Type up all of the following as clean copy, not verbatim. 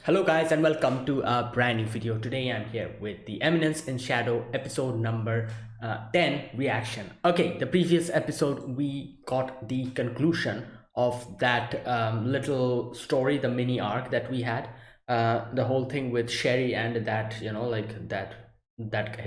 Hello guys and welcome to a brand new video. Today I'm here with the Eminence in Shadow episode number 10 reaction. Okay, the previous episode we got the conclusion of that little story, the mini arc that we had. The whole thing with Sherry and that, that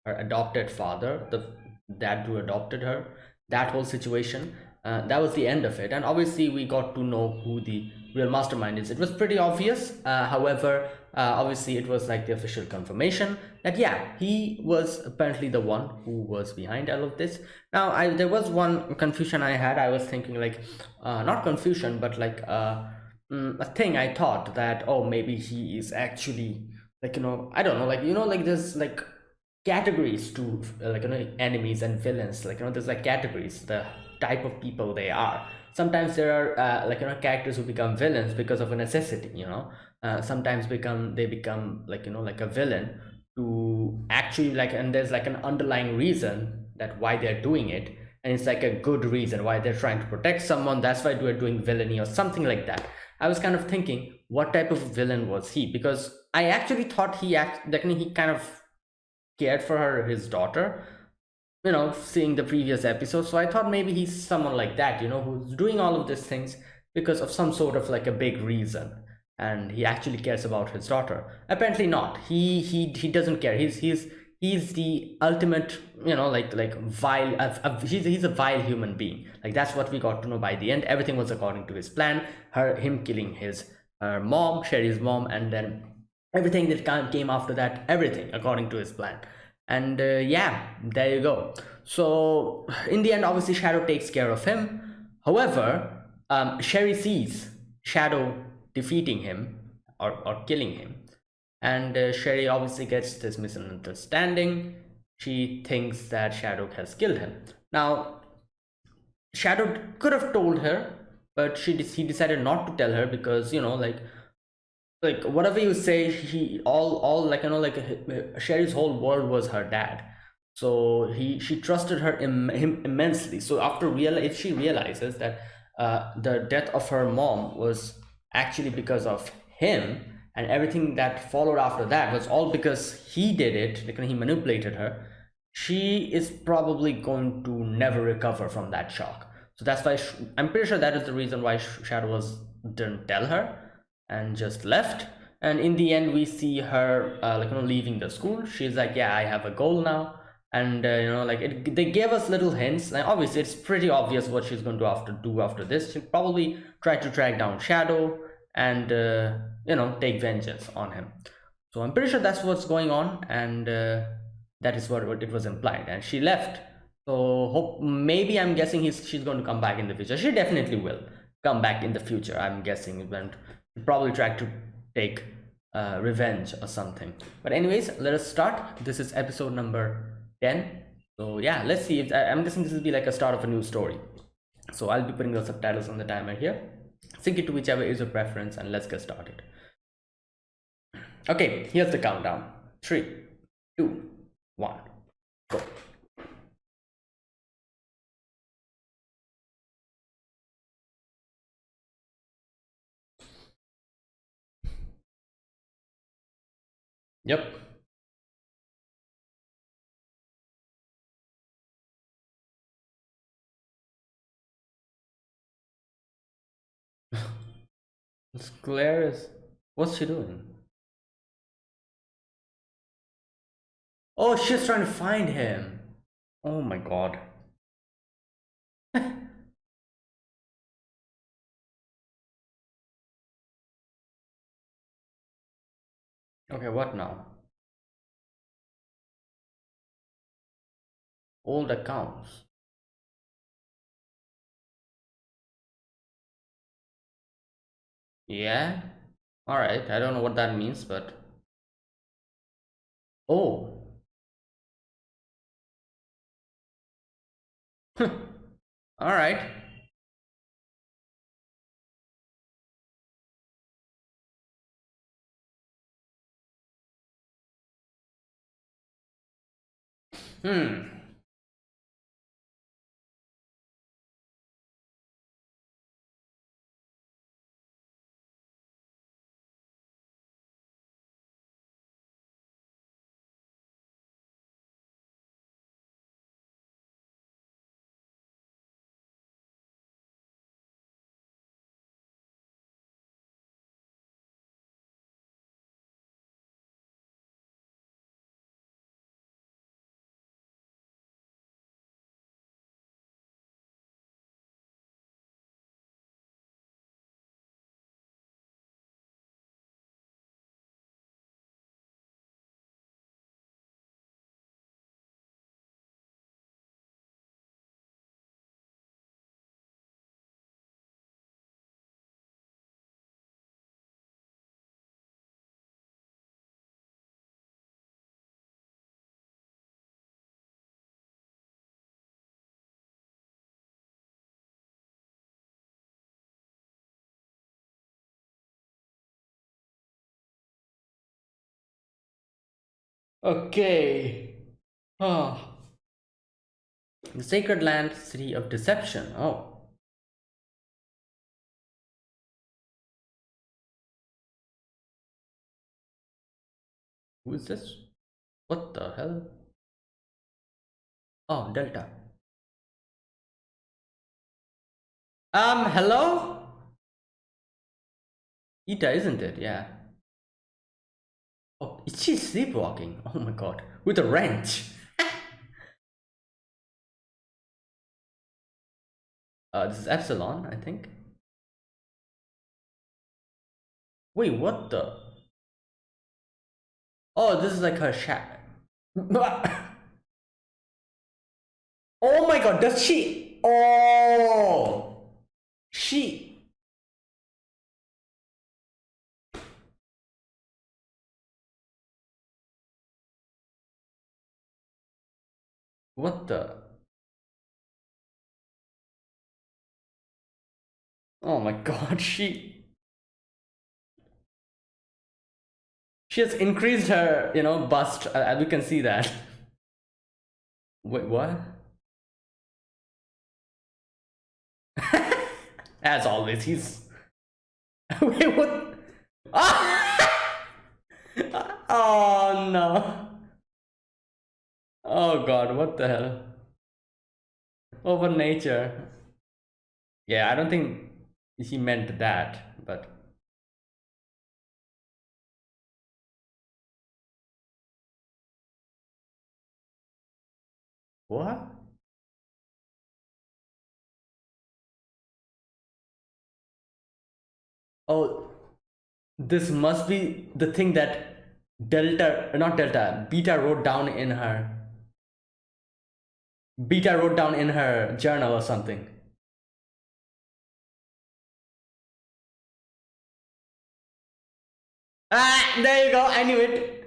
her adopted father, the dad who adopted her, that whole situation. That was the end of it, and obviously we got to know who the real mastermind is. It was pretty obvious. However, obviously it was like the official confirmation that yeah, he was apparently the one who was behind all of this. Now, there was one confusion I had. I was thinking like, not confusion, but like a thing. I thought that, oh, maybe he is actually like, I don't know, like, like there's like categories to like, enemies and villains. Like, there's like categories, the type of people they are. Sometimes there are like, characters who become villains because of a necessity. Sometimes they become like, like a villain to actually like, and there's like an underlying reason that why they're doing it, and it's like a good reason why they're trying to protect someone. That's why they're doing villainy or something like that. I was kind of thinking, what type of villain was he? Because I actually thought like he kind of cared for his daughter, seeing the previous episode. So I thought maybe he's someone like that, who's doing all of these things because of some sort of like a big reason, and he actually cares about his daughter. Apparently not. He doesn't care. He's the ultimate, like vile. He's a vile human being. Like, that's what we got to know by the end. Everything was according to his plan. Him killing her mom, Sherry's mom, and then everything that came after that, everything according to his plan. And yeah, there you go. So in the end, obviously Shadow takes care of him. However, Sherry sees Shadow defeating him, or killing him, and Sherry obviously gets this misunderstanding. She thinks that Shadow has killed him. Now, Shadow could have told her, but he decided not to tell her because, like whatever you say, he all like, Sherry's whole world was her dad. So she trusted him immensely. So if she realizes that the death of her mom was actually because of him, and everything that followed after that was all because he did it, like he manipulated her, she is probably going to never recover from that shock. So that's why I'm pretty sure that is the reason why Shadow was didn't tell her and just left. And in the end, we see her like, leaving the school. She's like, yeah, I have a goal now. And they gave us little hints. And obviously it's pretty obvious what she's going to do after this. She'll probably try to track down Shadow and take vengeance on him. So I'm pretty sure that's what's going on, and that is what it was implied. And she left. So maybe I'm guessing she's going to come back in the future. She definitely will come back in the future. I'm guessing when probably try to take revenge or something. But anyways, let us start. This is episode number 10. So yeah, let's see. If I'm guessing this will be like a start of a new story. So I'll be putting the subtitles on the timer here. Sync it to whichever is your preference, and let's get started. Okay, here's the countdown. 3, 2, 1, go. Yep. Claire is. What's she doing? Oh, she's trying to find him. Oh my god. Okay, what now? Old accounts. Yeah? Alright, I don't know what that means, but. Oh. Alright. Hmm. Okay. Oh, the sacred land, city of deception. Oh, who is this? What the hell? Oh, Delta. Hello? Ita, isn't it? Yeah. Oh, is she sleepwalking? Oh my god. With a wrench. This is Epsilon, I think. Wait, what the? Oh, this is like her shack. Oh my god, does she? Oh, she. What the? Oh my god, she has increased her, bust. We can see that. Wait, what? As always, he's. Wait, what? Ah! Oh no. Oh god, what the hell? Over nature. Yeah, I don't think he meant that, but. What? Oh, this must be the thing that not Delta, Beta wrote down in her journal or something. Ah, there you go. I knew it.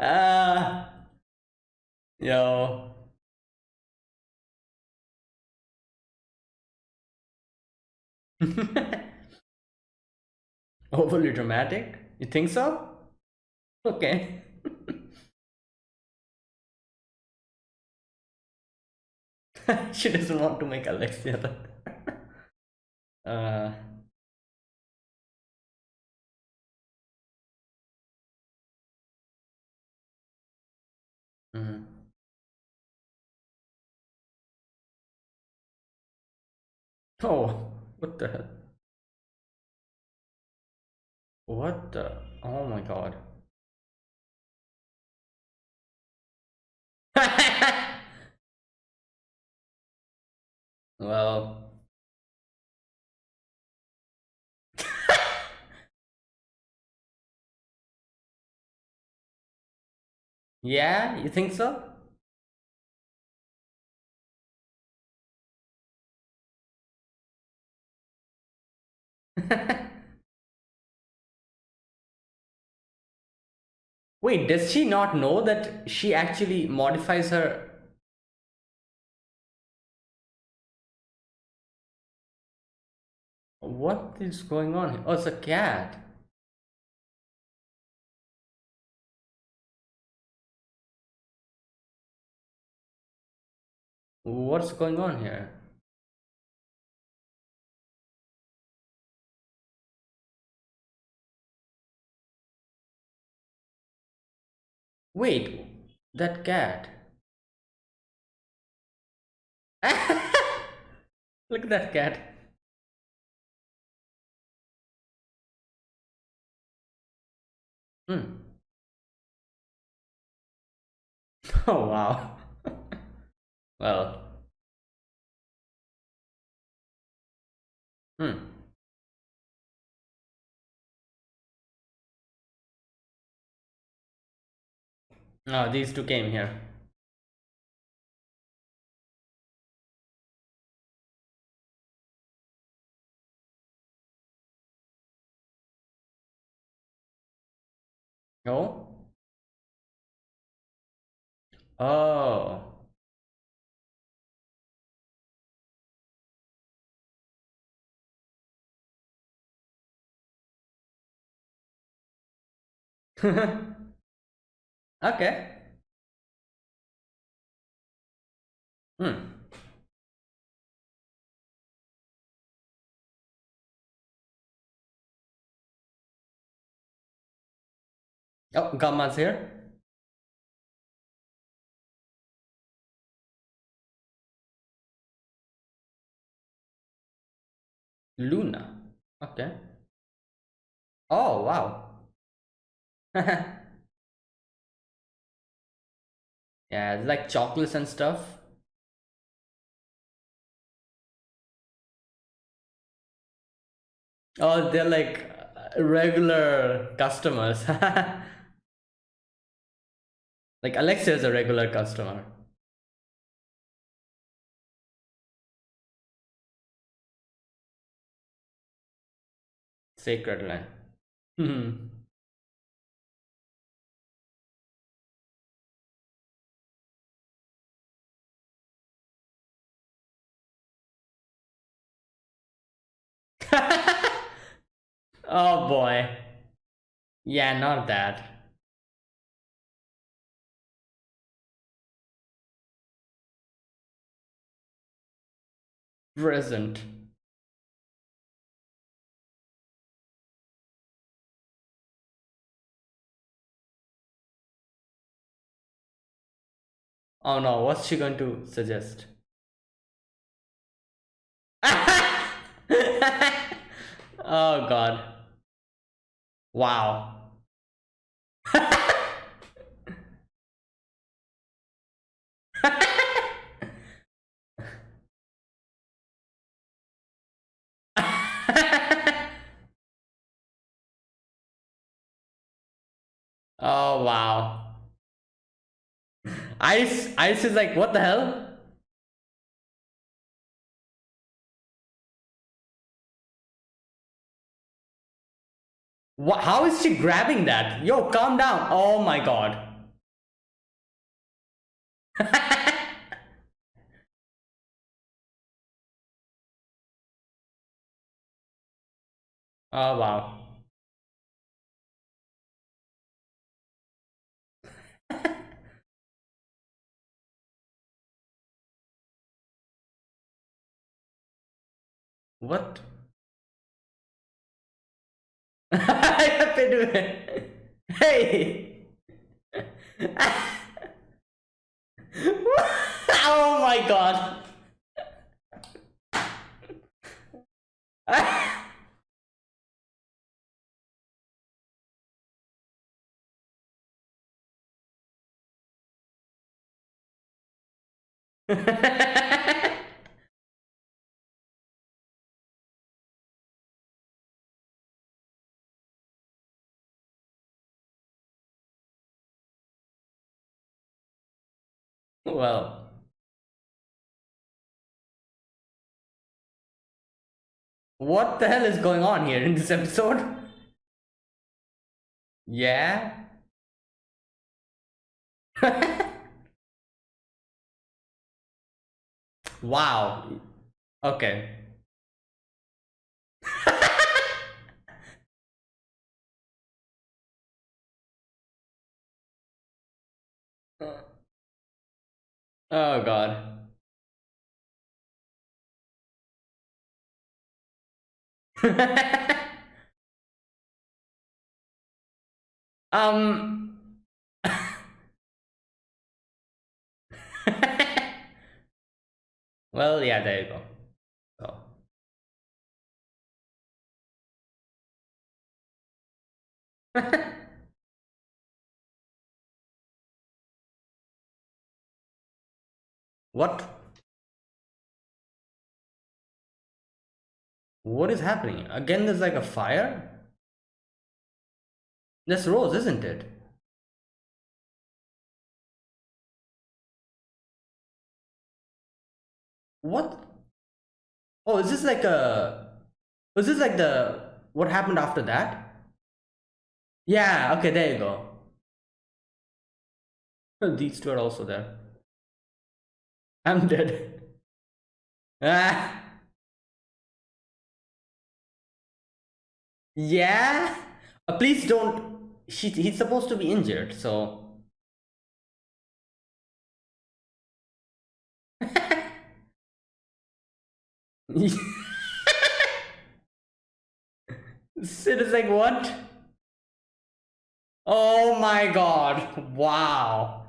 Ah, yo. Overly dramatic? You think so? Okay. She doesn't want to make Alexia. uh, mm. Oh, what the hell? What the? Oh my god. Well, yeah, you think so? Wait, does she not know that she actually modifies her? What is going on here? Oh, it's a cat. What's going on here? Wait, that cat. Look at that cat. Hmm. Oh, wow. Well, hmm. Oh, these two came here. Oh? Oh. Okay. Hmm. Oh, Gamma's here. Luna. Okay. Oh, wow. Yeah, it's like chocolates and stuff. Oh, they're like regular customers. Like Alexia is a regular customer. Sacred line. Hmm. Oh boy. Yeah, not that. Present. Oh no, what's she going to suggest? Oh god. Wow. Oh wow. Ice is like, what the hell? What, how is she grabbing that? Yo, calm down. Oh my god. Oh wow. What? I have to do it. Hey. Oh my god. Well, what the hell is going on here in this episode? Yeah. Wow. Okay. Oh god. um Well, yeah, there you go. So, what? What is happening? Again, there's like a fire? That's Rose, isn't it? What? Oh, is this like a. Was this like the. What happened after that? Yeah, okay, there you go. These two are also there. I'm dead. Ah, yeah? Please don't. he's supposed to be injured, so. Sid is like, what? Oh my god. Wow.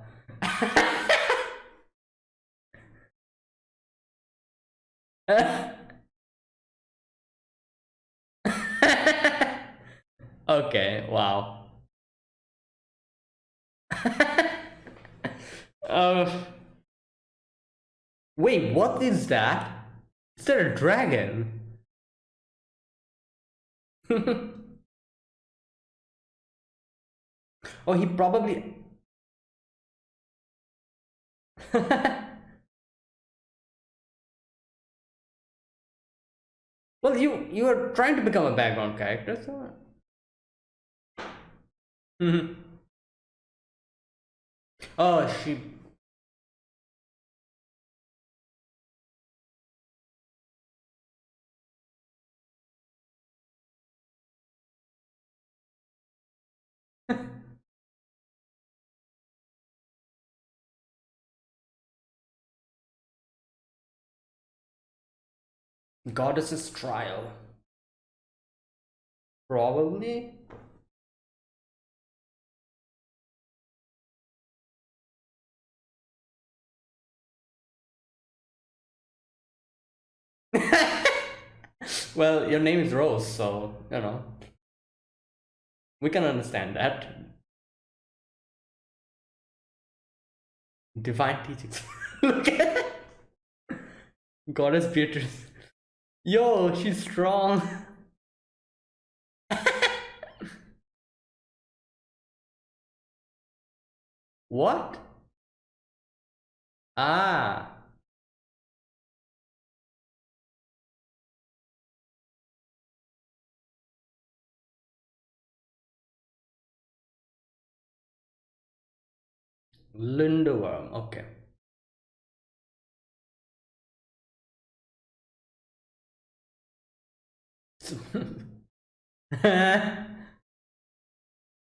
Okay, wow. uh, Wait, what is that? Is that a dragon? Oh, he probably. Well, you are trying to become a background character, so. Mhm. Oh, she. Goddess's trial. Probably. Well, your name is Rose, so we can understand that. Divine teachings. Look at Goddess Beatrice. Yo, she's strong. What? Ah, Lindeworm. Okay.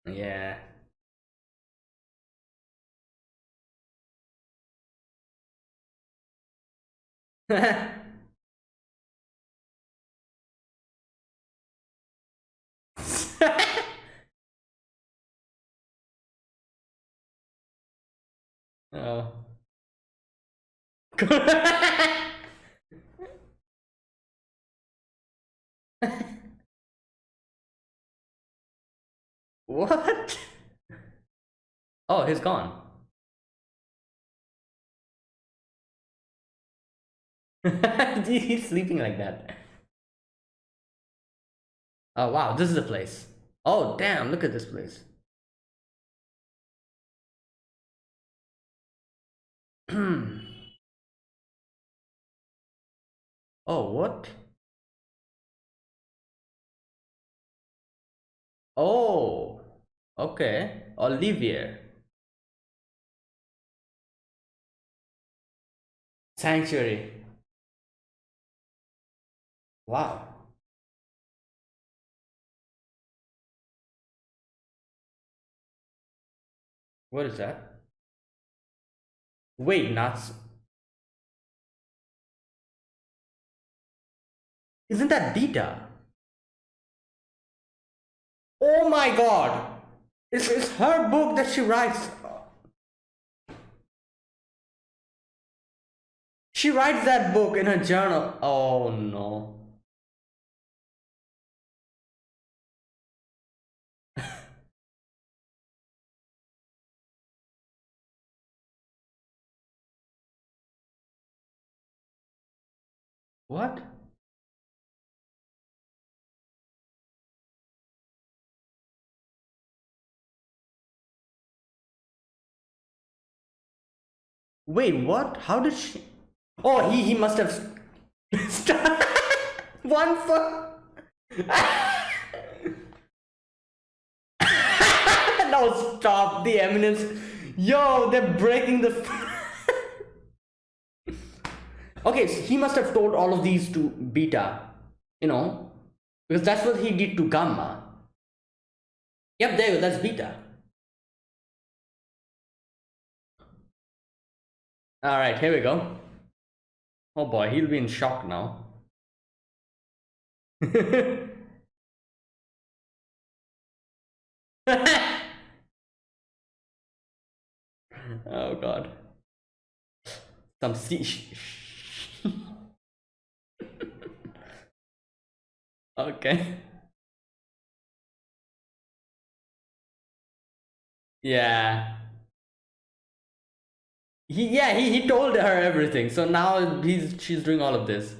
Yeah. Oh. What? Oh, he's gone. He's sleeping like that. Oh wow, this is the place. Oh damn, look at this place. Oh, what? Oh, okay. Olivier. Sanctuary. Wow. What is that? Wait, nuts. Isn't that Beta? Oh my god. It's her book that she writes. She writes that book in her journal. Oh no. What? Wait, what? How did she? Oh, he must have. One for. No, stop the eminence. Yo, they're breaking the. Okay, so he must have told all of these to Beta, you know, because that's what he did to Gamma. Yep, there you go. That's beta. All right, here we go. Oh boy, he'll be in shock now. Oh god. Some Okay. Yeah. He told her everything. So now she's doing all of this.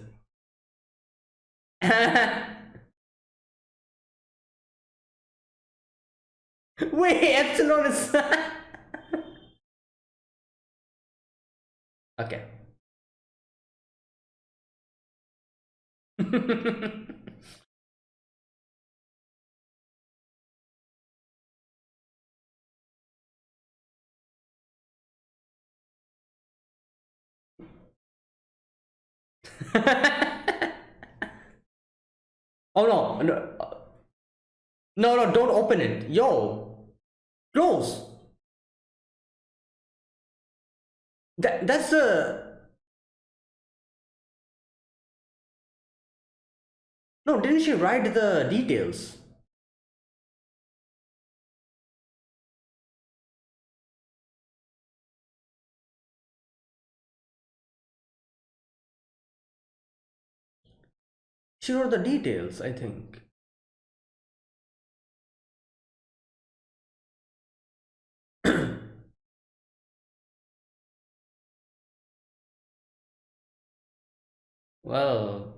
Wait, Epsilon is okay. Oh no, no, don't open it. Yo, close. That's the no. Didn't she write the details? She wrote the details, I think. Well,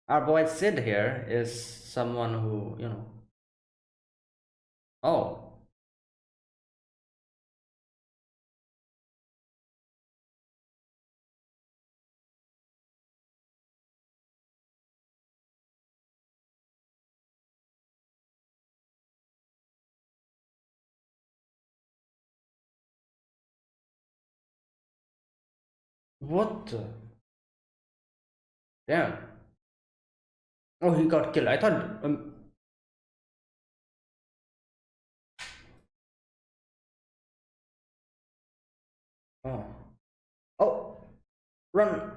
our boy Sid here is someone who, you know. Oh, what the? Damn. Oh, he got killed. I thought. Oh. Oh, run.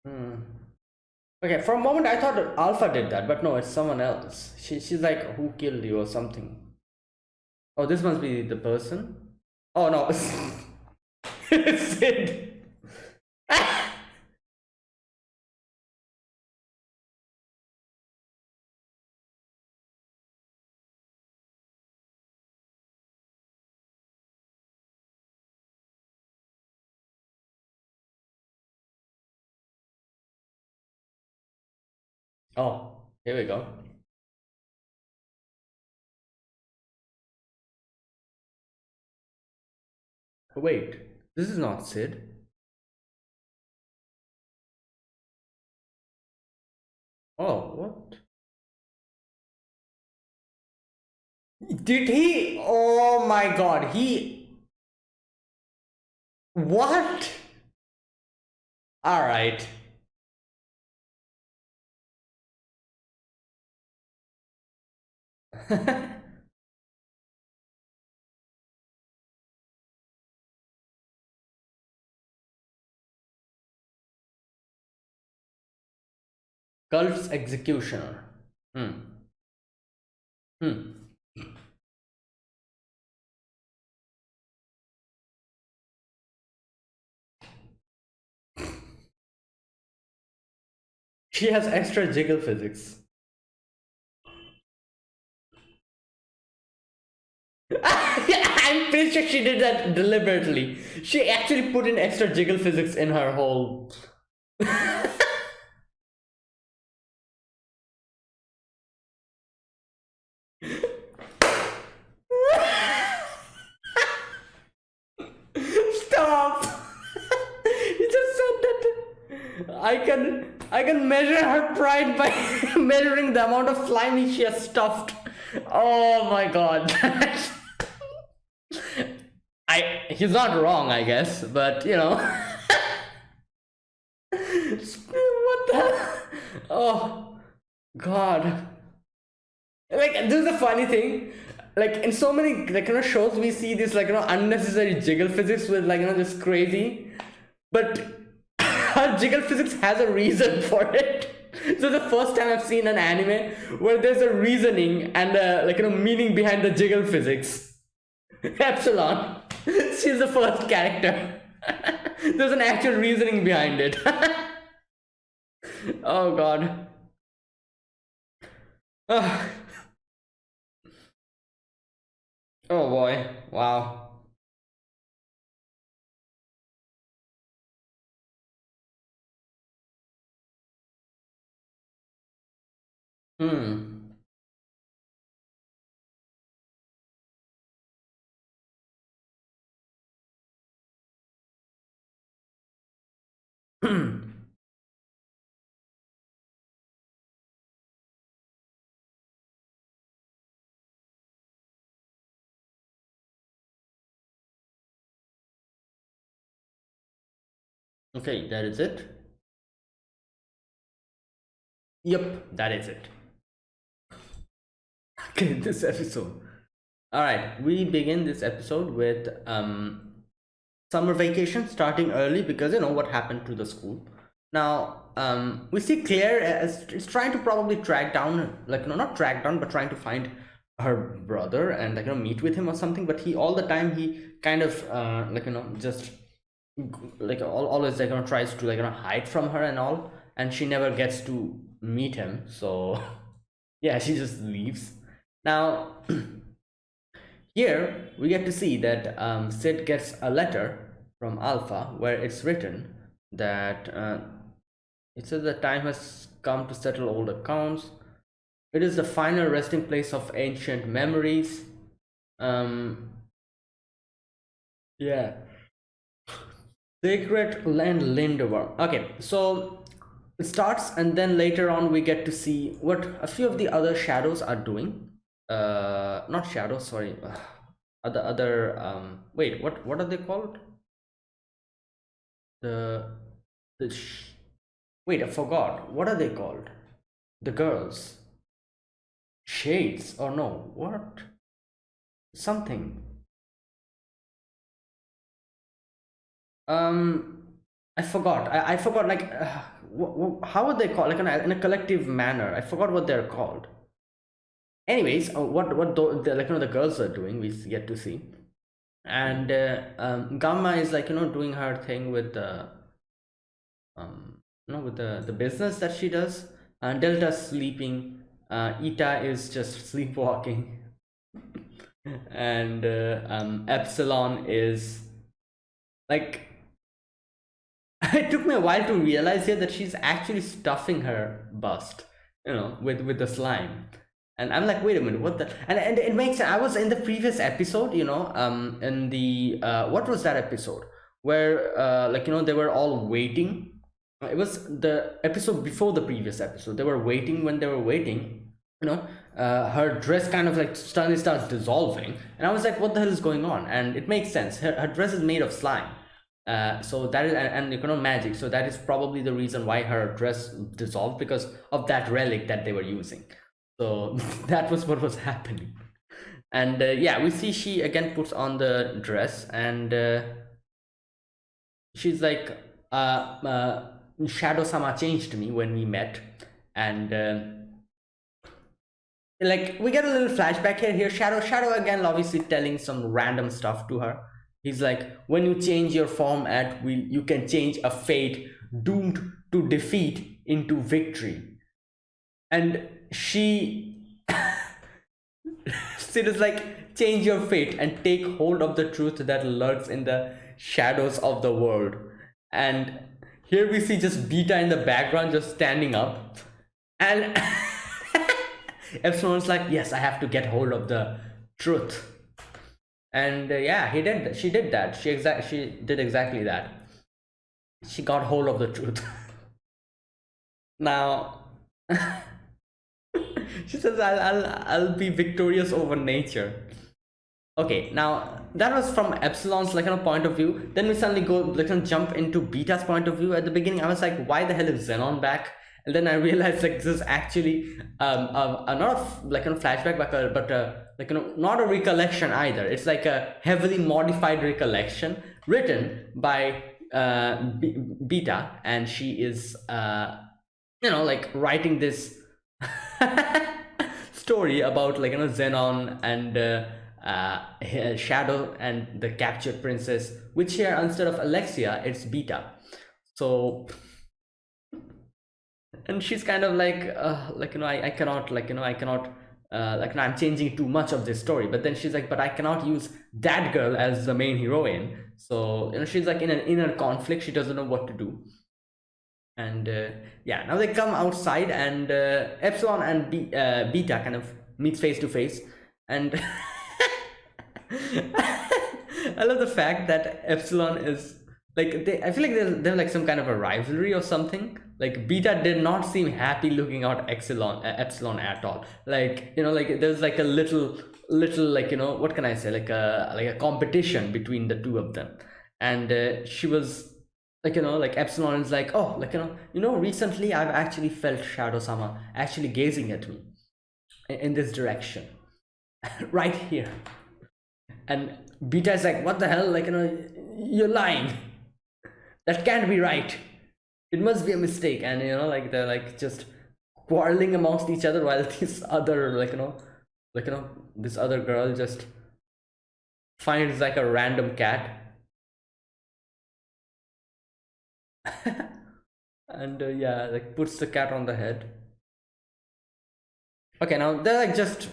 Hmm. Okay, for a moment I thought Alpha did that, but no, it's someone else. She's like, who killed you or something. Oh, this must be the person. Oh no, it's Sid. Oh, here we go. Wait, this is not Sid. Oh, what? Did he? Oh my god, he. What? Alright. Cult's executioner. Hmm. Hmm. She has extra jiggle physics. I'm pretty sure she did that deliberately. She actually put in extra jiggle physics in her whole. Stop! You just said that I can measure her pride by measuring the amount of slimy she has stuffed. Oh my god. He's not wrong, I guess, but you know. Oh God. Like, this is the funny thing. Like, in so many, like, shows, we see this, like, unnecessary jiggle physics with, like, just crazy. But her jiggle physics has a reason for it. So the first time I've seen an anime where there's a reasoning and like, meaning behind the jiggle physics. Epsilon, she's the first character. There's an actual reasoning behind it. Oh God. Oh, oh boy. Wow. Hmm. Okay, that is it. Yep, that is it. Okay, this episode. All right, we begin this episode with summer vacation starting early because what happened to the school. Now we see Claire as is trying to probably track down, like, not track down, but trying to find her brother and, like, meet with him or something. But he all the time he kind of like, just like always, like, tries to, like, hide from her and all, and she never gets to meet him. So yeah, she just leaves. Now here we get to see that Sid gets a letter from Alpha where it's written that it says the time has come to settle old accounts. It is the final resting place of ancient memories. Um, yeah, Sacred Land Lindeworm. Okay, so it starts, and then later on we get to see what a few of the other shadows are doing. Not shadows, sorry. Other wait, what are they called? The the wait, I forgot. What are they called? The girls. Shades or no? What? Something. Um, I forgot. I forgot. Like, how would they call? Like, in a collective manner. I forgot what they're called. Anyways, what the, like, the girls are doing, we get to see, and Gamma is, like, doing her thing with the with the business that she does. And Delta's sleeping. Ita is just sleepwalking, and Epsilon is like. It took me a while to realize here that she's actually stuffing her bust, with the slime. And I'm like, wait a minute, what the? And it makes sense. I was in the previous episode, in the what was that episode where like, they were all waiting. It was the episode before the previous episode. They were waiting. When they were waiting, her dress kind of, like, suddenly starts dissolving, and I was like, what the hell is going on? And it makes sense. Her dress is made of slime. So that is, and magic, so that is probably the reason why her dress dissolved, because of that relic that they were using. So that was what was happening. And yeah, we see she again puts on the dress, and she's like, Shadow Sama changed me when we met. And like, we get a little flashback here. Shadow again obviously telling some random stuff to her. He's like, when you change your form at will, you can change a fate doomed to defeat into victory. And she Sid is like, change your fate and take hold of the truth that lurks in the shadows of the world. And here we see just Beta in the background just standing up, and Epsilon's like, yes, I have to get hold of the truth. And yeah, she did that. She did exactly that. She got hold of the truth. Now she says, I'll be victorious over nature. Okay, now that was from Epsilon's, like, point of view. Then we suddenly go, like, jump into Beta's point of view. At the beginning I was like, why the hell is Xenon back? And then I realized like this is actually not like a flashback, but like not a recollection either. It's like a heavily modified recollection written by Beta, and she is like writing this story about like Xenon and Shadow and the captured princess, which here instead of Alexia it's Beta. So, and she's kind of like I cannot I cannot I'm changing too much of this story. But then she's like, but I cannot use that girl as the main heroine. So she's like in an inner conflict. She doesn't know what to do. And yeah, now they come outside, and Epsilon and Beta kind of meets face to face. And I love the fact that Epsilon is like I feel like they're like some kind of a rivalry or something. Like Beta did not seem happy looking out Epsilon at all. Like like there's like a little like what can I say, like a competition between the two of them. And she was like like Epsilon is like, oh, like recently I've actually felt Shadow Sama actually gazing at me in this direction right here. And Beta is like, what the hell, like you're lying, that can't be right, it must be a mistake. And like they're like just quarreling amongst each other, while this other this other girl just finds like a random cat. And yeah, like puts the cat on the head. Okay, now they're like just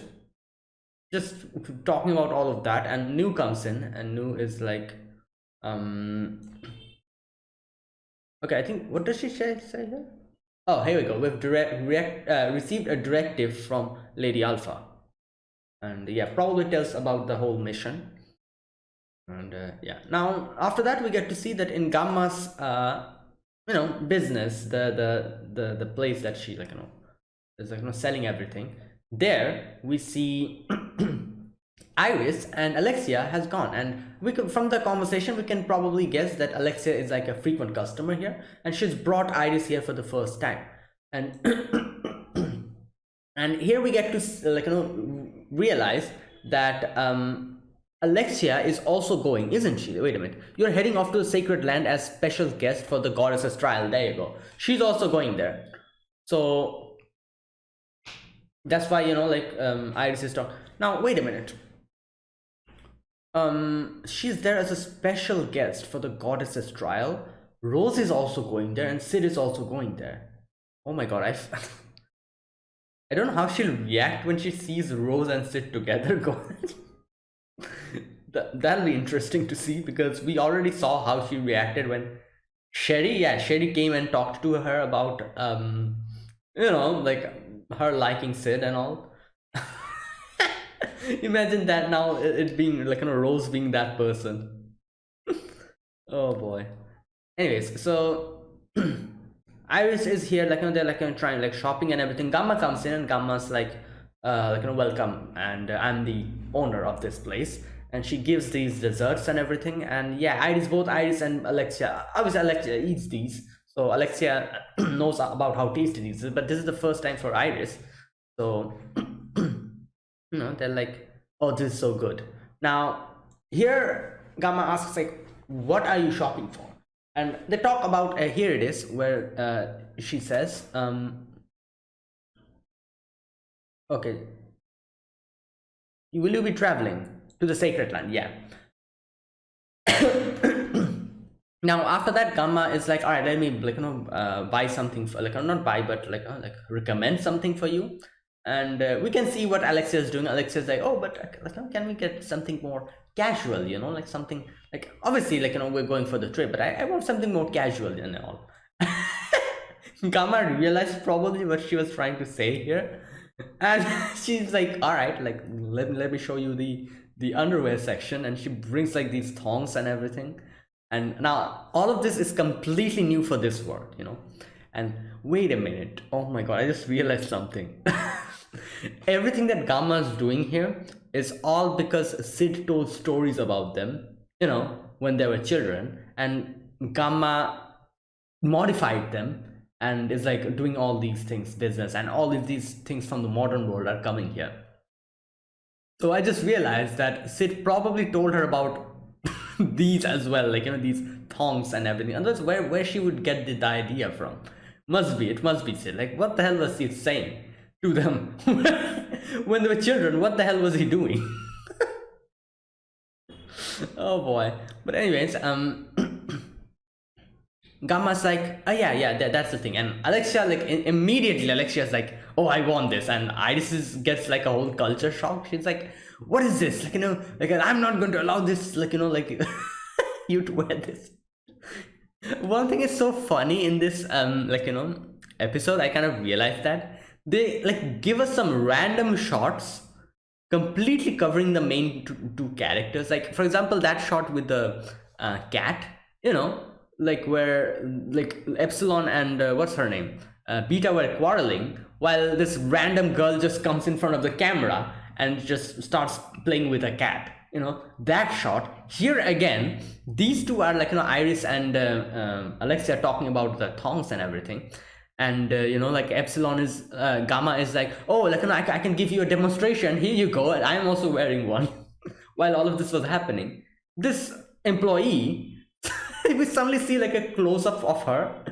talking about all of that, and Nu comes in, and Nu is like okay, I think, what does she say here? Oh, here we go. We've received a directive from Lady Alpha. And yeah, probably tells about the whole mission. And yeah, now after that we get to see that in Gamma's business, the place that she is like selling everything. There we see Iris and Alexia has gone, and we can, from the conversation we can probably guess that Alexia is like a frequent customer here, and she's brought Iris here for the first time. And and here we get to realize that Alexia is also going, isn't she? Wait a minute, you're heading off to the sacred land as special guest for the goddess's trial. There you go, she's also going there. So that's why Iris is talking. Now wait a minute, she's there as a special guest for the goddess's trial. Rose is also going there, and Sid is also going there. Oh my god, I don't know how she'll react when she sees Rose and Sid together going. That'll be interesting to see, because we already saw how she reacted when Sherry came and talked to her about like her liking Sid and all. Imagine that now, it being like Rose being that person. Oh boy. Anyways, so Iris is here, they're trying shopping and everything. Gamma comes in, and Gamma's like welcome, and I'm the owner of this place. And she gives these desserts and everything. And yeah, both Iris and Alexia, obviously Alexia eats these, so Alexia knows about how tasty these is, but this is the first time for Iris. So they're like, oh, this is so good. Now here Gamma asks like, what are you shopping for? And they talk about here it is, where she says okay, will you be traveling to the sacred land? Yeah. Now after that, Gamma is like, all right, let me buy something for, not buy, but recommend something for you. And we can see what Alexia is doing. Alexia is like, oh, but can we get something more casual, like something like, obviously we're going for the trip, but I want something more casual and all. Gamma realized probably what she was trying to say here, and she's like, all right, let me show you the underwear section. And she brings these thongs and everything. And now all of this is completely new for this world, And wait a minute, oh my god, I just realized something. Everything that Gamma is doing here is all because Sid told stories about them, when they were children, and Gamma modified them and is like doing all these things, business, and all of these things from the modern world are coming here. So I just realized that Sid probably told her about these as well, like, these thongs and everything. And that's where she would get the idea from. It must be Sid. Like, what the hell was he saying to them when they were children? What the hell was he doing? Oh boy. But anyways, Gamma's like, oh yeah, yeah, that's the thing. And Alexia, like, immediately, Alexia's like, oh, I want this. And gets like a whole culture shock. She's like, what is this? Like, like, I'm not going to allow this, like, like, you to wear this. One thing is so funny in this, like, episode, I kind of realized that they, like, give us some random shots completely covering the main two characters. Like, for example, that shot with the cat, like where like Epsilon and what's her name, Beta, were quarreling, while this random girl just comes in front of the camera and just starts playing with a cat. That shot here again, these two are like, Iris and Alexia talking about the thongs and everything. And like Epsilon is Gamma is like, oh, like, I can give you a demonstration, here you go, and I'm also wearing one. While all of this was happening, this employee we suddenly see like a close-up of her,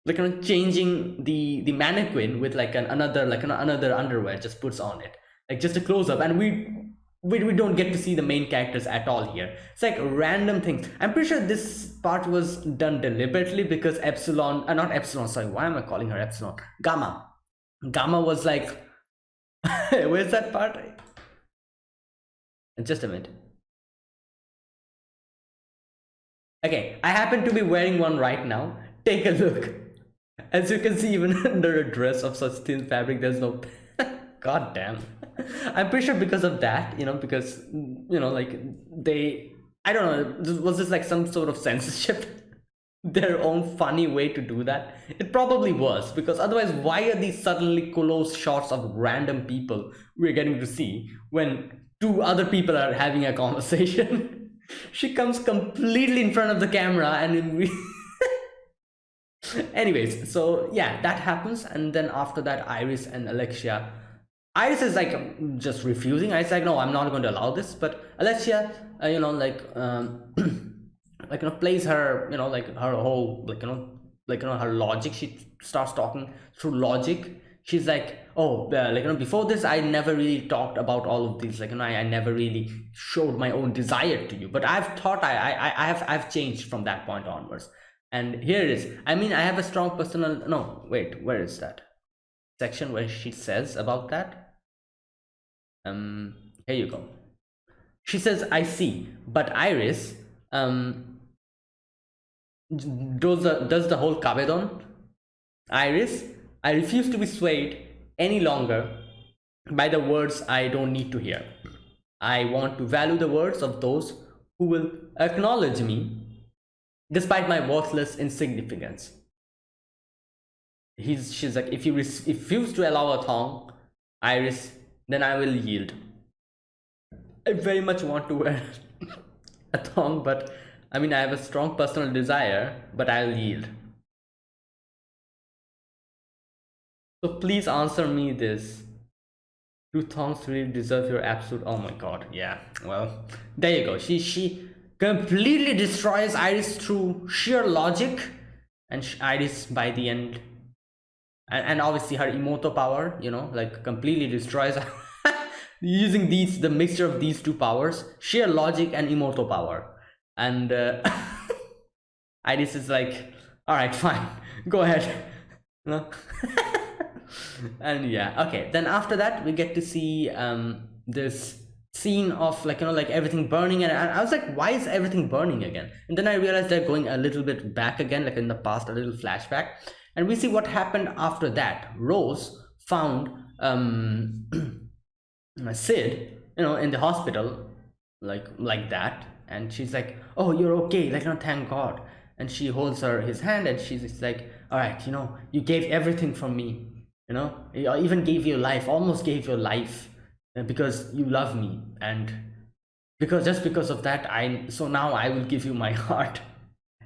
like, changing the mannequin with like another, like, another underwear, just puts on it, like, just a close-up, and we don't get to see the main characters at all here. It's like random things. I'm pretty sure this part was done deliberately because Epsilon, not Epsilon, sorry, why am I calling her Epsilon? Gamma was like, where's that part? Just a minute. Okay, I happen to be wearing one right now. Take a look. As you can see, even under a dress of such thin fabric, there's no... God damn. I'm pretty sure because of that, because, like, they... I don't know, was this like some sort of censorship? Their own funny way to do that? It probably was, because otherwise, why are these suddenly close shots of random people we're getting to see when two other people are having a conversation? She comes completely in front of the camera, and we... Anyways, so yeah, that happens. And then after that, Iris and Alexia... Iris is like just refusing. Iris is like, no, I'm not going to allow this. But Alexia, like, plays her, like, her whole, like, her logic. She starts talking through logic. She's like, oh, like, before this, I never really talked about all of these, like, I never really showed my own desire to you, but I've thought I've changed from that point onwards. And here it is. I mean, I have a strong personal... No, wait, where is that section where she says about that? Here you go. She says, I see, but Iris, does the whole cabedon. Iris, I refuse to be swayed any longer by the words I don't need to hear. I want to value the words of those who will acknowledge me despite my worthless insignificance. She's like, if you refuse to allow a thong, Iris, then I will yield. I very much want to wear a thong, but I mean, I have a strong personal desire, but I'll yield. So please answer me this. Do thongs really deserve your absolute... Oh my god, yeah. Well, there you go. She completely destroys Iris through sheer logic, and Iris by the end, and obviously her emoto power, like, completely destroys her. Using the mixture of these two powers, sheer logic and emoto power, and Iris is like, all right, fine, go ahead. And yeah, okay, then after that we get to see this scene of, like, like, everything burning, and I was like, why is everything burning again? And then I realized they're going a little bit back again, like in the past, a little flashback, and we see what happened after that. Rose found Sid, in the hospital, like that, and she's like, oh, you're okay, like, no, thank God. And she holds his hand, and she's like, all right, you gave everything for me, you even gave your life, almost gave your life, because you love me, and because of that, so now I will give you my heart.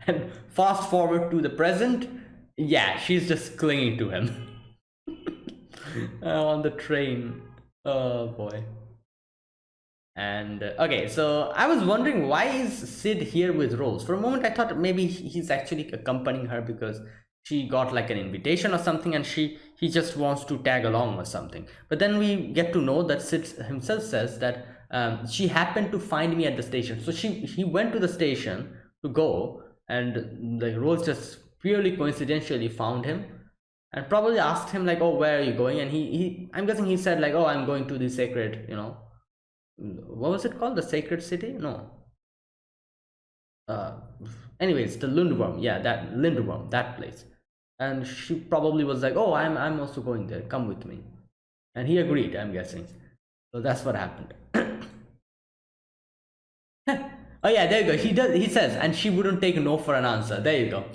And fast forward to the present, Yeah, she's just clinging to him. On the train. Oh boy. And okay, so I was wondering, why is Sid here with Rose? For a moment I thought maybe he's actually accompanying her because she got like an invitation or something, and he just wants to tag along or something. But then we get to know that Sid himself says that she happened to find me at the station. So he went to the station to go, and the Rose just purely coincidentally found him and probably asked him like, oh, where are you going? And he I'm guessing he said like, oh, I'm going to the sacred, what was it called, the sacred city? No, uh anyways, the Lindworm, yeah, that Lindworm, that place. And she probably was like, oh, I'm also going there, come with me. And he agreed, I'm guessing. So that's what happened. Oh yeah, there you go, he says, and she wouldn't take no for an answer. There you go.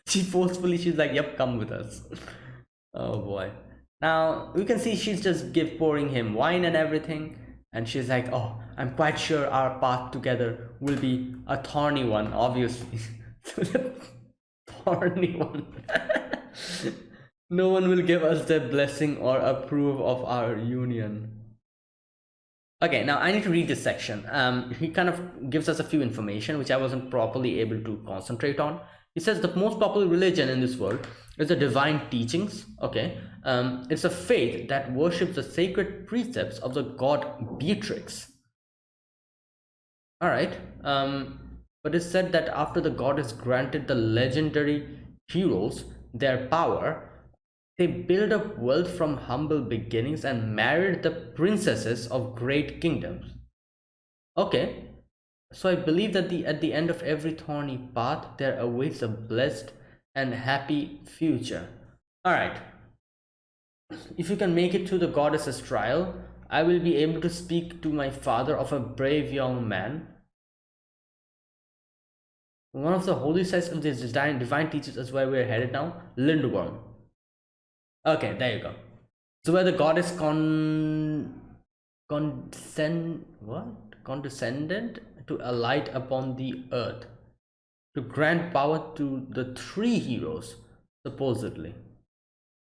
She's like, yep, come with us. Oh boy. Now we can see she's just give pouring him wine and everything, and she's like, "Oh, I'm quite sure our path together will be a thorny one, obviously." Thorny one. No one will give us their blessing or approve of our union. Okay, now I need to read this section. He kind of gives us a few information which I wasn't properly able to concentrate on. He says the most popular religion in this world is the divine teachings. Okay, it's a faith that worships the sacred precepts of the god Beatrix. All right, but it's said that after the goddess granted the legendary heroes their power, they built up wealth from humble beginnings and married the princesses of great kingdoms. Okay, so I believe that at the end of every thorny path there awaits a blessed and happy future. All right, if you can make it to the goddess's trial, I will be able to speak to my father of a brave young man. One of the holy sites of this divine teaches us where we're headed now. Lindworm. Okay, there you go. So where the goddess condescended to alight upon the earth to grant power to the three heroes, supposedly.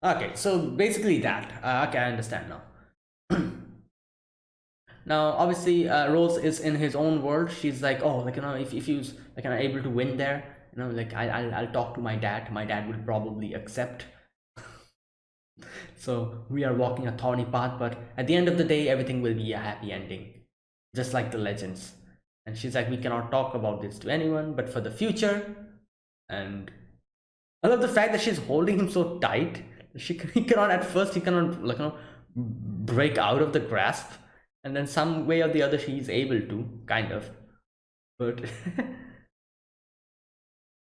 Okay, so basically that. Okay, I understand now. Now, obviously, Rose is in his own world. She's like, oh, like, if you like, are able to win there, like, I'll talk to my dad. My dad will probably accept. So we are walking a thorny path, but at the end of the day, everything will be a happy ending, just like the legends. And she's like, we cannot talk about this to anyone, but for the future. And I love the fact that she's holding him so tight. He cannot, at first, he cannot, like, break out of the grasp. And then some way or the other, she's able to, kind of. But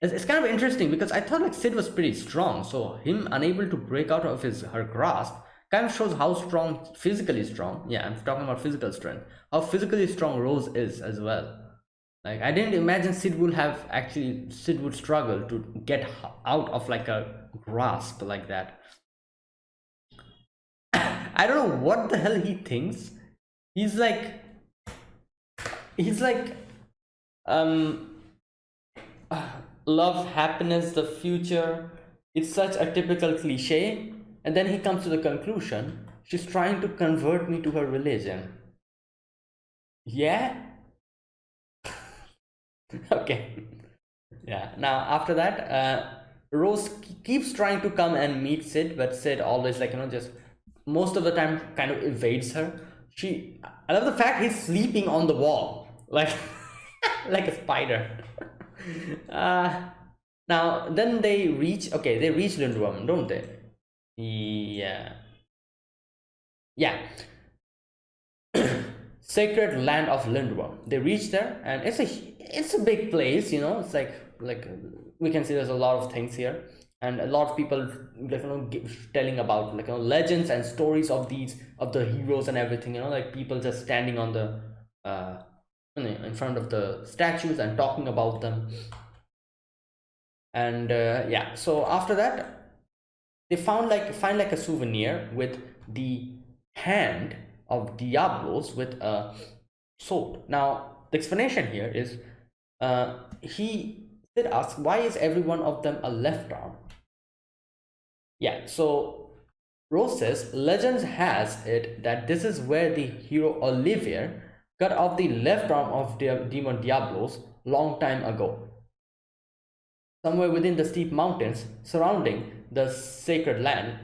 it's kind of interesting because I thought like Sid was pretty strong, so him unable to break out of her grasp kind of shows how strong, physically strong. Yeah, I'm talking about physical strength. How physically strong Rose is as well. Like I didn't imagine Sid would struggle to get out of like a grasp like that. I don't know what the hell he thinks. He's like, he's like, um, love, happiness, the future. It's such a typical cliche. And then he comes to the conclusion she's trying to convert me to her religion. Yeah? Okay. Yeah. Now, after that, Rose keeps trying to come and meet Sid, but Sid always, like, just most of the time kind of evades her. I love the fact he's sleeping on the wall, like, like a spider. uh, Now, then they reach, okay, they reach Lindworm, don't they? Yeah. Yeah. Sacred land of Lindworm. They reach there, and it's a big place, It's like we can see there's a lot of things here, and a lot of people like telling about like legends and stories of the heroes and everything. Like people just standing on the in front of the statues and talking about them. And yeah, so after that they find like a souvenir with the hand of Diablos with a sword. Now the explanation here is he did ask, why is every one of them a left arm? Yeah, so Rose says legends has it that this is where the hero Olivier cut off the left arm of demon Diablos long time ago. Somewhere within the steep mountains surrounding the sacred land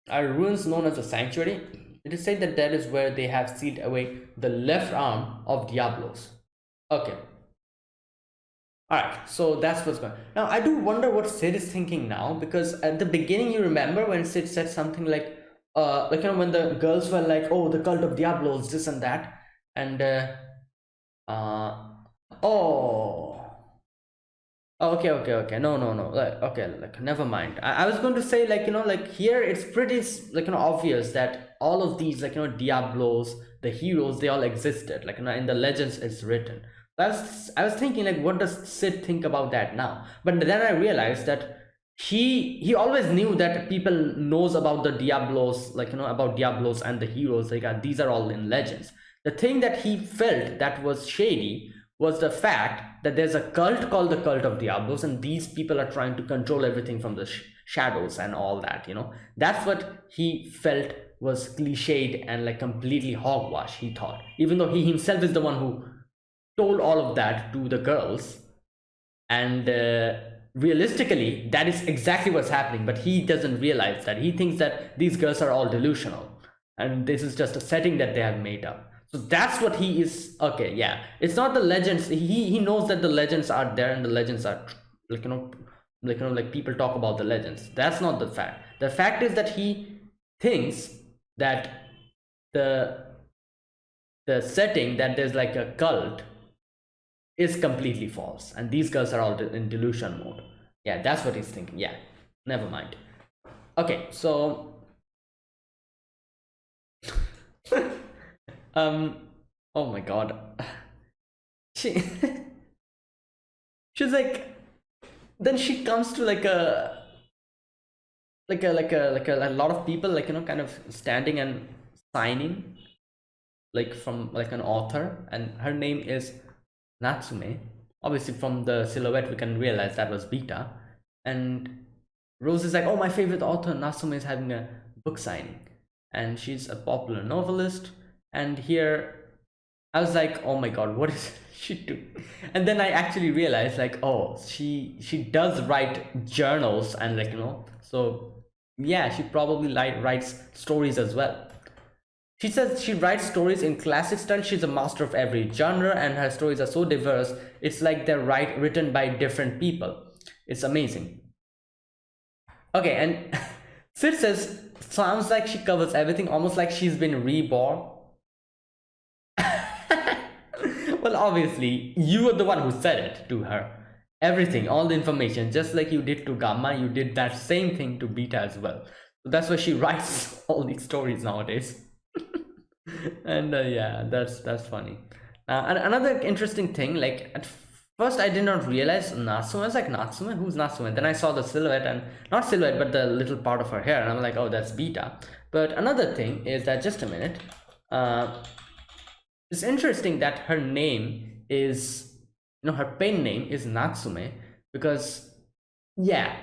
are ruins known as a sanctuary. It is said that that is where they have sealed away the left arm of Diablos. Okay, alright, so that's what's going on. Now, I do wonder what Sid is thinking now, because at the beginning, you remember when Sid said something like, when the girls were like, oh, the cult of Diablos, this and that, and, uh, oh, okay. No. Like, never mind. I was going to say, like here it's pretty, obvious that all of these, Diablos, the heroes, they all existed. In the legends, it's written. I was thinking, like, what does Sid think about that now? But then I realized that he always knew that people knows about the Diablos, about Diablos and the heroes. These are all in legends. The thing that he felt that was shady was the fact that there's a cult called the Cult of Diablos, and these people are trying to control everything from the shadows and all that. That's what he felt was cliched and like completely hogwash, he thought, even though he himself is the one who told all of that to the girls. And realistically, that is exactly what's happening, but he doesn't realize that. He thinks that these girls are all delusional and this is just a setting that they have made up. So that's what he is. Okay, yeah, it's not the legends. He knows that the legends are there, and the legends are like people talk about the legends. That's not the fact. The fact is that he thinks that the setting that there's like a cult is completely false, and these girls are all in delusion mode. Yeah, that's what he's thinking. Yeah, never mind. Okay, so oh my god, she's like, then she comes to like a lot of people, kind of standing and signing, like from like an author, and her name is Natsume. Obviously from the silhouette we can realize that was Beta. And Rose is like, oh, my favorite author Natsume is having a book signing, and she's a popular novelist. And here I was like, oh my god, what is she doing? And then I actually realized, like, oh, she does write journals, and so yeah, she probably writes stories as well. She says she writes stories in classic style. She's a master of every genre, and her stories are so diverse. It's like they're written by different people. It's amazing. Okay, and Sid says, sounds like she covers everything, almost like she's been reborn. Well, obviously, you are the one who said it to her. Everything, all the information, just like you did to Gamma, you did that same thing to Beta as well. So that's why she writes all these stories nowadays. And yeah, that's funny. And another interesting thing, like at first I did not realize Natsume. I was like, Natsume? Who's Natsume? Then I saw the silhouette, and not silhouette, but the little part of her hair, and I'm like, oh, that's Beta. But another thing is that, just a minute, it's interesting that her name is, her pen name is Natsume, because, yeah,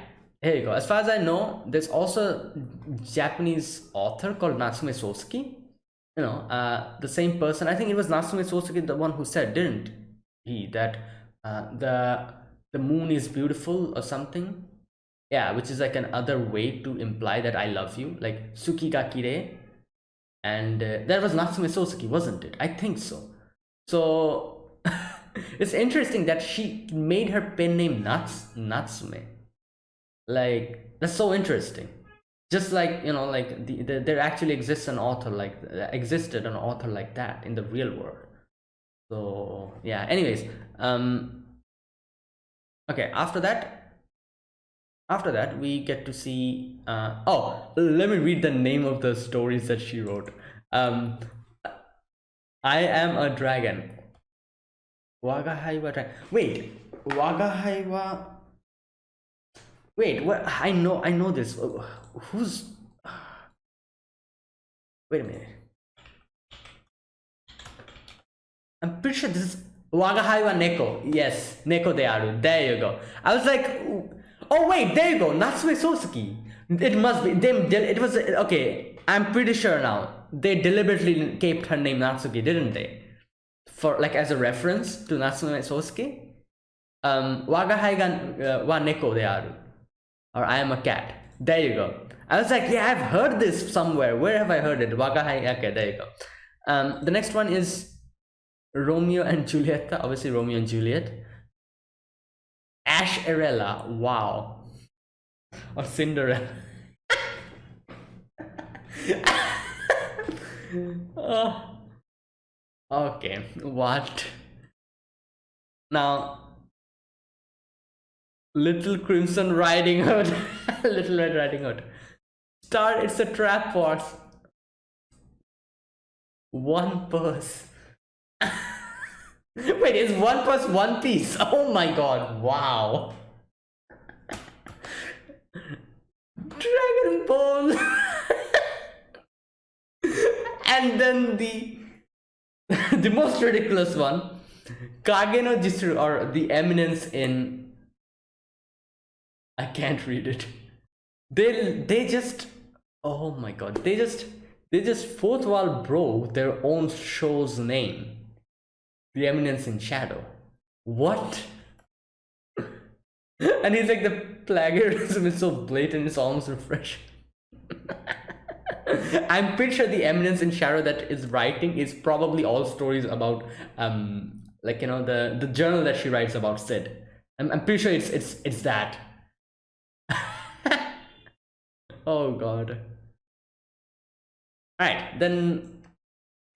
here you go. As far as I know, there's also a Japanese author called Natsume Soseki. The same person. I think it was Natsume Soseki, the one who said, didn't he, that the moon is beautiful or something? Yeah, which is like another way to imply that I love you, like Suki ga kirei. And that was Natsume Soseki, wasn't it? I think so. So it's interesting that she made her pen name Natsume. Like, that's so interesting. Just like, like there actually exists an author existed an author like that in the real world. So yeah, anyways, okay, after that we get to see, oh, let me read the name of the stories that she wrote. I am a dragon. Wagahai wa dragon. Wait, Wagahai wa. Wait, what? I know this. Who's? Wait a minute. I'm pretty sure this is Wagahai wa Neko. Yes, Neko de Aru. There you go. I was like, oh wait, there you go. Natsume Soseki. It must be them. It was okay. I'm pretty sure now they deliberately kept her name Natsuki, didn't they? For like as a reference to Natsume Sosuke. Waga hai ga wa neko de aru, or I am a cat. There you go. I was like, yeah, I've heard this somewhere. Where have I heard it? Waga hai. Okay, there you go. The next one is Romeo and Juliet. Obviously, Romeo and Juliet. Ash Arella. Wow. Or Cinderella. Oh, okay, what? Now, Little Crimson Riding Hood. Little Red Riding Hood. Star, it's a trap horse. One purse. Wait, is one purse one piece? Oh my god, wow. Dragon Ball. And then the most ridiculous one, Kage no Jisuru, or the Eminence in, I can't read it. They just, oh my god, they just fourth wall broke their own show's name, The Eminence in Shadow. What? And he's like, the plagiarism is so blatant, it's almost refreshing. I'm pretty sure the Eminence in Shadow that is writing is probably all stories about like, you know, the journal that she writes about Sid. I'm pretty sure it's that. Oh god. Alright, then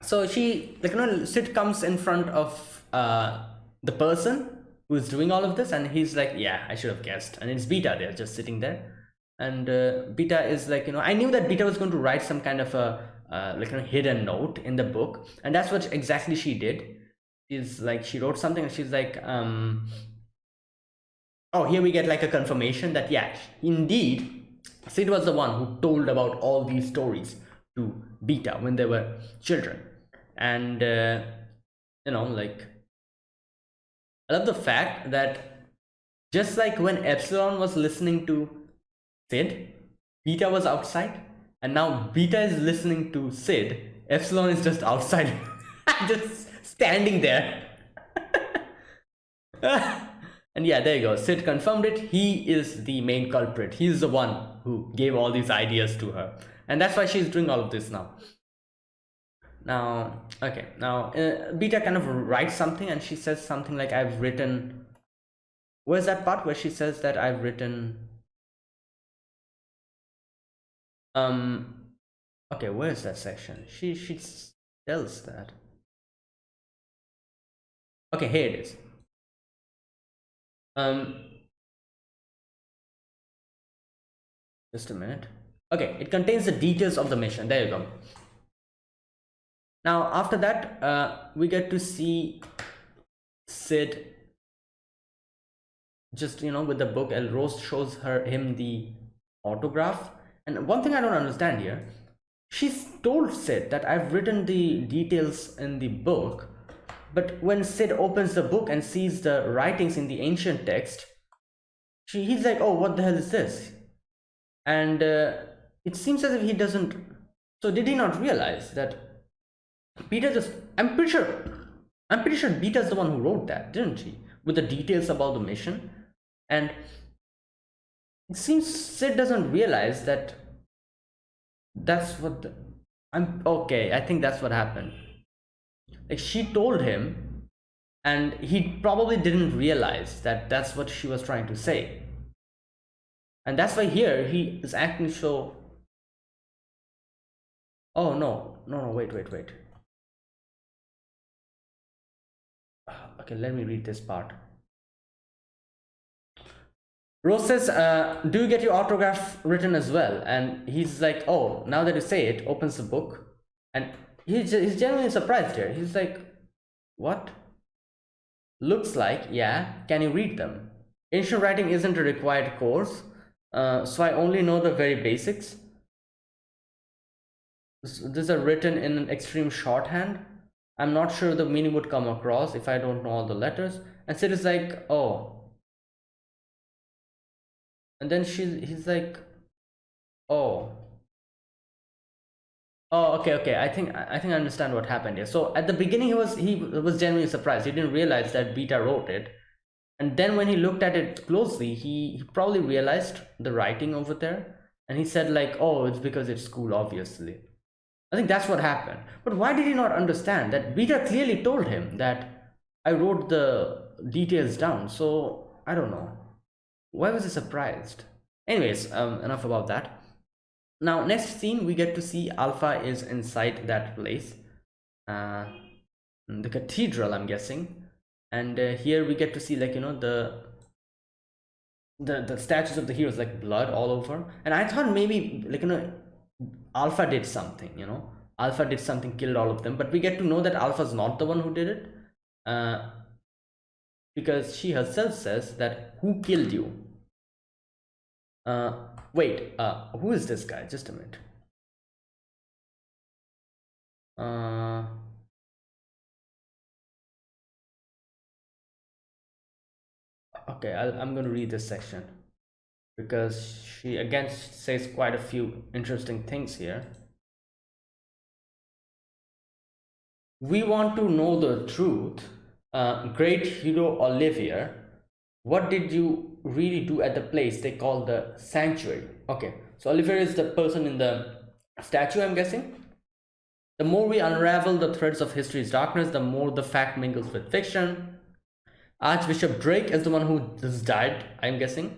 so she, like, you know, Sid comes in front of the person who's doing all of this, and he's like, yeah, I should have guessed. And it's Beta there, just sitting there. And Beta is like, you know, I knew that Beta was going to write some kind of a like a hidden note in the book, and that's what exactly she did. Is like, she wrote something, and she's like, oh, here we get like a confirmation that, yeah, indeed, Sid was the one who told about all these stories to Beta when they were children. And you know, like, I love the fact that just like when Epsilon was listening to Sid, Beta was outside, and now Beta is listening to Sid. Epsilon is just outside, just standing there. And yeah, there you go. Sid confirmed it. He is the main culprit. He's the one who gave all these ideas to her, and that's why she's doing all of this now. Now, okay, now Beta kind of writes something, and she says something like, I've written, where's that part where she says that I've written, okay, where's that section? She tells that. Okay, here it is. Just a minute. Okay, it contains the details of the mission. There you go. Now after that, we get to see Sid just, you know, with the book. El Rose shows him the autograph, and one thing I don't understand here, she's told Sid that I've written the details in the book, but when Sid opens the book and sees the writings in the ancient text, he's like, oh, what the hell is this? And it seems as if he doesn't. So did he not realize that Beta just, I'm pretty sure Beta's the one who wrote that, didn't she? With the details about the mission. And it seems Sid doesn't realize that that's what I'm okay, I think that's what happened. Like, she told him, and he probably didn't realize that that's what she was trying to say. And that's why here he is acting so, oh no, wait. Okay, let me read this part. Rose says, do you get your autograph written as well? And he's like, oh, now that you say it, opens the book, and he's genuinely surprised here. He's like, what? Looks like, yeah, can you read them? Ancient writing isn't a required course, so I only know the very basics. These are written in an extreme shorthand. I'm not sure the meaning would come across if I don't know all the letters. And Sid is like, oh. And then he's like, Oh. Oh, okay, okay. I think I understand what happened here. So at the beginning, he was genuinely surprised. He didn't realize that Beta wrote it, and then when he looked at it closely, he probably realized the writing over there, and he said like, "Oh, it's because it's school, obviously." I think that's what happened. But why did he not understand that Beta clearly told him that I wrote the details down? So I don't know. Why was he surprised? Anyways, enough about that. Now, next scene, we get to see Alpha is inside that place, uh, the cathedral, I'm guessing. And here we get to see, like, the statues of the heroes, like blood all over. And I thought maybe, like, Alpha did something, Alpha did something, killed all of them. But we get to know that Alpha's not the one who did it, uh, because she herself says that, who killed you? Wait, who is this guy? Just a minute. Uh, okay, I'm going to read this section because she again says quite a few interesting things here. We want to know the truth. Great hero Olivier, what did you really do at the place they call the sanctuary? Okay, so Olivier is the person in the statue, I'm guessing. The more we unravel the threads of history's darkness, the more the fact mingles with fiction. Archbishop Drake is the one who just died, I'm guessing.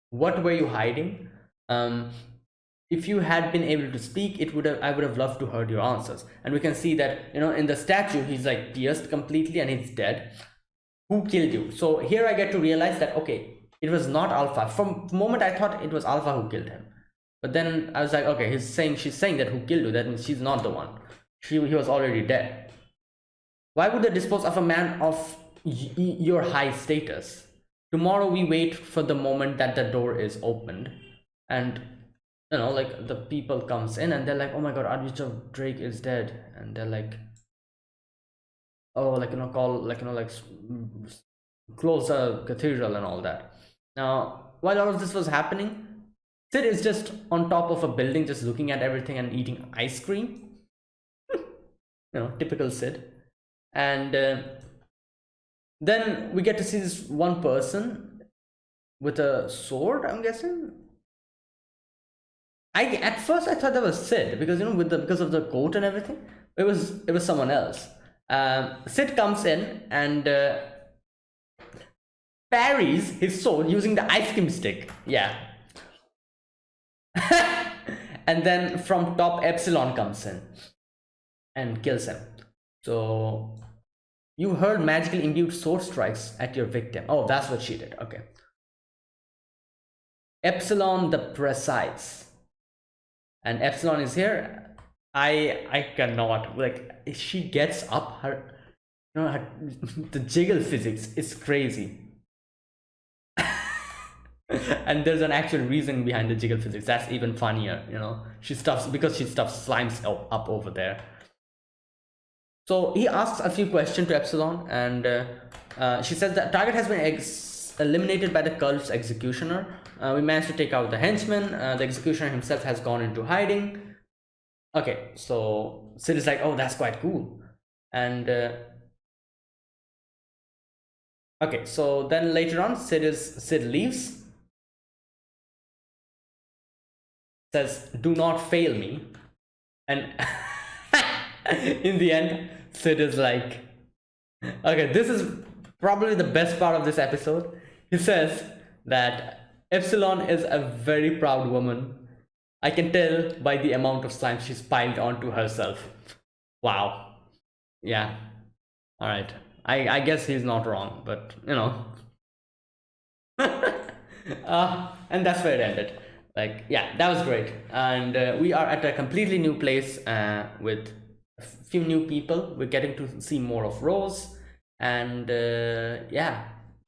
What were you hiding? If you had been able to speak, I would have loved to heard your answers. And we can see that, in the statue, he's like pierced completely and he's dead. Who killed you? So here I get to realize that, okay, it was not Alpha. From the moment I thought it was Alpha who killed him. But then I was like, okay, she's saying that who killed you, that means she's not the one. He was already dead. Why would they dispose of a man of your high status? Tomorrow we wait for the moment that the door is opened, and like the people comes in and they're like, oh my god, Archbishop Drake is dead, and they're like, oh, like, call, like, close the cathedral and all that. Now, while all of this was happening, Sid is just on top of a building, just looking at everything and eating ice cream. Typical Sid. And then we get to see this one person with a sword, I'm guessing. At first I thought that was Sid, because because of the coat and everything. It was someone else. Sid comes in and parries his sword using the ice cream stick. Yeah. And then from top, Epsilon comes in and kills him. So you heard magically imbued sword strikes at your victim. Oh, that's what she did. Okay. Epsilon the precise. And Epsilon is here. I cannot, like, she gets up, her the jiggle physics is crazy. And there's an actual reason behind the jiggle physics. That's even funnier, she stuffs slimes up over there. So he asks a few questions to Epsilon, and she says that target has been eliminated by the cult's executioner. We managed to take out the henchman. The executioner himself has gone into hiding. Okay, so Sid is like, oh, that's quite cool. And okay, so then later on, Sid leaves, says, do not fail me, and in the end, Sid is like, okay, this is probably the best part of this episode. He says that Epsilon is a very proud woman. I can tell by the amount of slime she's piled onto herself. Wow. Yeah. All right. I guess he's not wrong, but and that's where it ended. Like, yeah, that was great. And we are at a completely new place with a few new people. We're getting to see more of Rose, and yeah,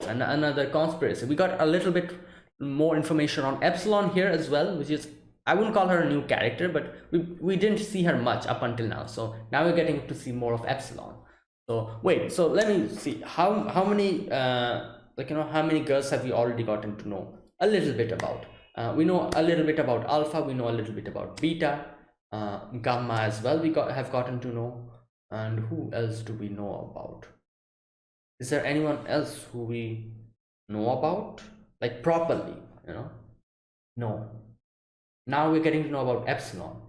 another conspiracy. We got a little bit more information on Epsilon here as well, which is, I wouldn't call her a new character, but we didn't see her much up until now. So now we're getting to see more of Epsilon. So wait, so let me see how many how many girls have we already gotten to know a little bit about. We know a little bit about alpha, we know a little bit about beta, gamma as well, have gotten to know. And who else do we know about? Is there anyone else who we know about, like properly, you know? No. Now we're getting to know about epsilon.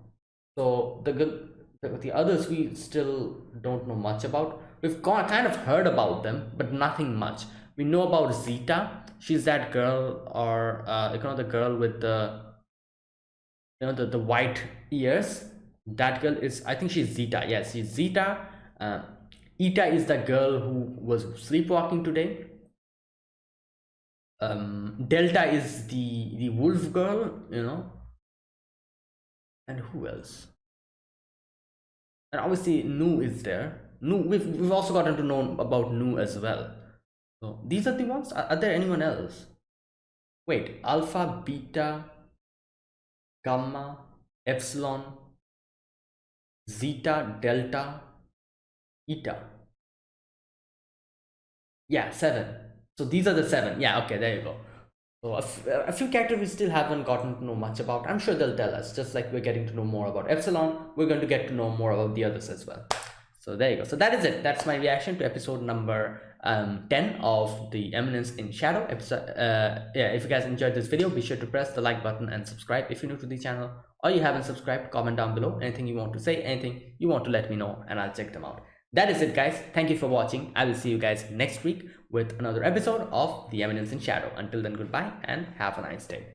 So the others we still don't know much about. We've kind of heard about them, but nothing much. We know about Zeta. She's that girl, or the girl with the white ears. That girl is, I think she's Zeta. Yes, she's Zeta. uh, Eta is the girl who was sleepwalking today. Delta is the wolf girl, and who else? And obviously Nu is there. Nu, we've also gotten to know about Nu as well. So these are the ones. Are there anyone else? Wait, alpha, beta, gamma, epsilon, zeta, delta, eta. Yeah, seven. So these are the seven. Yeah, okay, there you go. So a few characters we still haven't gotten to know much about. I'm sure they'll tell us. Just like we're getting to know more about epsilon, we're going to get to know more about the others as well. So there you go. So that is it. That's my reaction to episode number 10 of the Eminence in Shadow episode. Yeah, if you guys enjoyed this video, be sure to press the like button and subscribe if you're new to the channel, or you haven't subscribed. Comment down below anything you want to say, anything you want to let me know, and I'll check them out. That is it, guys. Thank you for watching. I will see you guys next week with another episode of the Eminence in Shadow. Until then, goodbye and have a nice day.